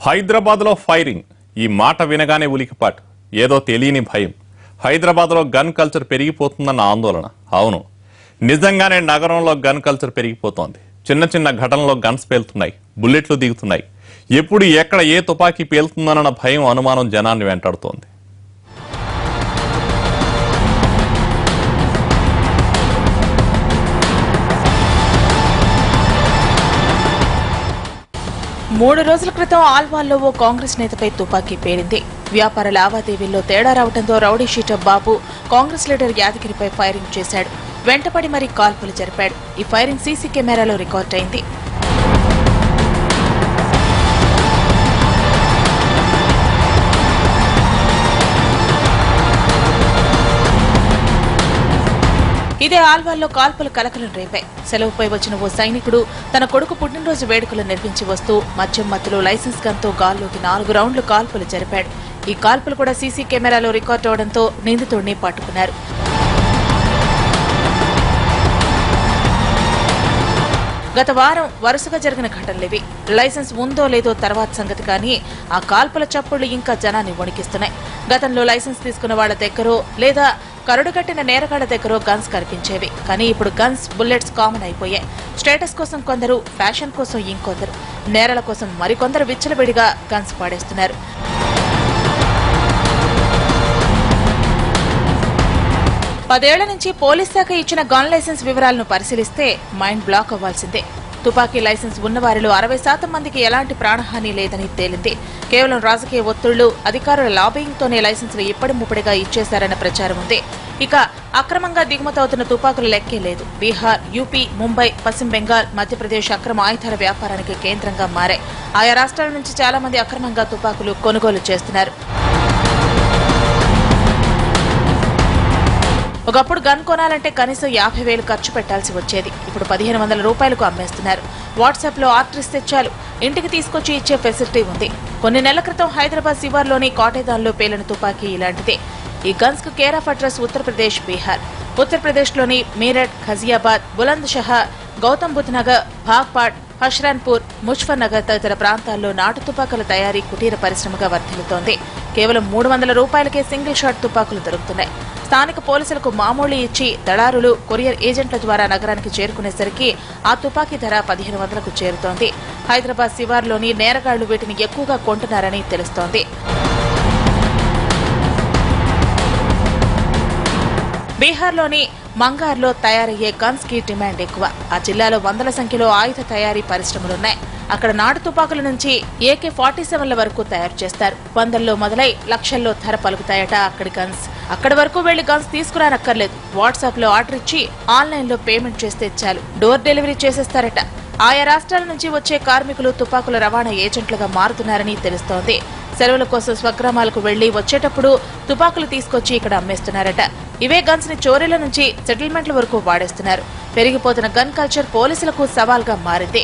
హైదరాబాద్లో ఫైరింగ్ ఈ మాట వినగానే ఉలికిపాటు ఏదో తెలియని భయం. హైదరాబాద్లో గన్ కల్చర్ పెరిగిపోతుందన్న ఆందోళన. అవును, నిజంగానే నగరంలో గన్ కల్చర్ పెరిగిపోతోంది. చిన్న చిన్న ఘటనలో గన్స్ పేలుతున్నాయి, బుల్లెట్లు దిగుతున్నాయి. ఎప్పుడు ఎక్కడ ఏ తుపాకీ పేలుతుందన్న భయం, అనుమానం జనాన్ని వెంటాడుతోంది. మూడు రోజుల క్రితం ఆల్వాల్లో ఓ కాంగ్రెస్ నేతపై తుపాకీ పేలింది. వ్యాపార లావాదేవీల్లో తేడా రావడంతో రౌడీ షీటర్ బాబు కాంగ్రెస్ లీడర్ యాదగిరిపై ఫైరింగ్ చేశాడు. వెంటపడి మరీ కాల్పులు జరిపాడు. ఈ ఫైరింగ్ సీసీ కెమెరాలో రికార్డ్ అయింది. ఇదే ఆల్వాల్లో కాల్పులు కలకలం రేపాయి. సెలవుపై వచ్చిన ఓ సైనికుడు తన కొడుకు పుట్టినరోజు వేడుకలు నిర్వహించి వస్తూ మద్యం మత్తులో లైసెన్స్ గన్తో గాల్లోకి 4 రౌండ్లు కాల్పులు జరిపాడు. ఈ కాల్పులు కూడా సీసీ కెమెరాలో రికార్డు అవడంతో నిందితుడిని పట్టుకున్నారు. గత వారం వరుసగా జరిగిన ఘటనలివి. లైసెన్స్ ఉందో లేదో తర్వాత సంగతి, కానీ ఆ కాల్పుల చప్పుళ్లు ఇంకా జనాన్ని వణికిస్తున్నాయి. గతంలో లైసెన్స్ తీసుకున్న వాళ్ల దగ్గరో లేదా కరుడుగట్టిన నేరగాళ్ల దగ్గరో గన్స్ కనిపించేవి. కానీ ఇప్పుడు గన్స్, బుల్లెట్స్ కామన్ అయిపోయాయి. స్టేటస్ కోసం కొందరు, ఫ్యాషన్ కోసం ఇంకొందరు, నేరాల కోసం మరికొందరు విచ్చలవిడిగా గన్స్ పాడేస్తున్నారు. పదేళ్ల నుంచి పోలీస్ శాఖ ఇచ్చిన గన్ లైసెన్స్ వివరాలను పరిశీలిస్తే మైండ్ బ్లాక్ అవ్వాల్సిందే. తుపాకీ లైసెన్స్ ఉన్నవారిలో 60% మందికి ఎలాంటి ప్రాణహాని లేదని తేలింది. కేవలం రాజకీయ ఒత్తిళ్లు, అధికారుల లాబింగ్తోనే లైసెన్సులు ఇప్పటి ముప్పడిగా ఇచ్చేశారన్న ప్రచారం ఉంది. ఇక అక్రమంగా దిగుమతవుతున్న తుపాకుల లెక్కే లేదు. బీహార్, యూపీ, ముంబై, పశ్చిమ బెంగాల్, మధ్యప్రదేశ్ అక్రమ ఆయుధాల వ్యాపారానికి కేంద్రంగా మారాయి. ఆయా రాష్ట్రాల నుంచి చాలా మంది అక్రమంగా తుపాకులు కొనుగోలు చేస్తున్నారు. ఒకప్పుడు గన్ కొనాలంటే కనీసం 50,000 ఖర్చు పెట్టాల్సి వచ్చేది. ఇప్పుడు 1,500 రూపాయలకు అమ్మేస్తున్నారు. వాట్సాప్ లో ఆర్డర్ ఇస్తే చాలు, ఇంటికి తీసుకొచ్చి ఇచ్చే ఫెసిలిటీ ఉంది. కొన్ని నెలల క్రితం హైదరాబాద్ శివార్లోని కాటేదాన్లో పేలిన తుపాకీ ఇలాంటిదే. ఈ గన్స్ కు care of address Uttar Pradesh, Bihar. ఉత్తరప్రదేశ్లోని మీరట్, ఖజియాబాద్, బులంద్ షహర్, గౌతమ్ బుద్ధ్ నగర్, భాగ్పాట్, హష్రాన్పూర్, ముజఫర్ నగర్ తదితర ప్రాంతాల్లో నాటు తుపాకుల తయారీ కుటీర పరిశ్రమగా వర్ధిల్లుతోంది. కేవలం 300 రూపాయలకే సింగిల్ షాట్ తుపాకులు దొరుకుతున్నాయి. స్థానిక పోలీసులకు మామూలు ఇచ్చి దళారులు, కొరియర్ ఏజెంట్ల ద్వారా నగరానికి చేరుకునేసరికి ఆ తుపాకీ ధర 1,500కు చేరుతోంది. హైదరాబాద్ శివార్లోని నేరగాళ్లు వీటిని ఎక్కువగా కొంటున్నారని తెలుస్తోంది. బీహార్లోని మంగార్లో తయారయ్యే గన్స్ కి డిమాండ్ ఎక్కువ. ఆ జిల్లాలో వందల సంఖ్యలో ఆయుధ తయారీ పరిశ్రమలున్నాయి. అక్కడ నాటు తుపాకుల నుంచి AK-47ల వరకు తయారు చేస్తారు. 100ల్లో మొదలై లక్షల్లో ధర పలుకుతాయట అక్కడి గన్స్. అక్కడి వరకు వెళ్లి గన్స్ తీసుకురానక్కర్లేదు. వాట్సాప్ లో ఆర్డర్ ఇచ్చి ఆన్లైన్ లో పేమెంట్ చేస్తే చాలు, డోర్ డెలివరీ చేసేస్తారట. ఆయా రాష్ట్రాల నుంచి వచ్చే కార్మికులు తుపాకుల రవాణా ఏజెంట్లుగా మారుతున్నారని తెలుస్తోంది. సెలవుల కోసం స్వగ్రామాలకు వెళ్లి వచ్చేటప్పుడు తుపాకులు తీసుకొచ్చి ఇక్కడ అమ్మేస్తున్నారట. ఇవే గన్స్ ని చోరీల నుంచి సెటిల్మెంట్ల వరకు వాడేస్తున్నారు. పెరిగిపోతున్న గన్ కల్చర్ పోలీసులకు సవాల్గా మారింది.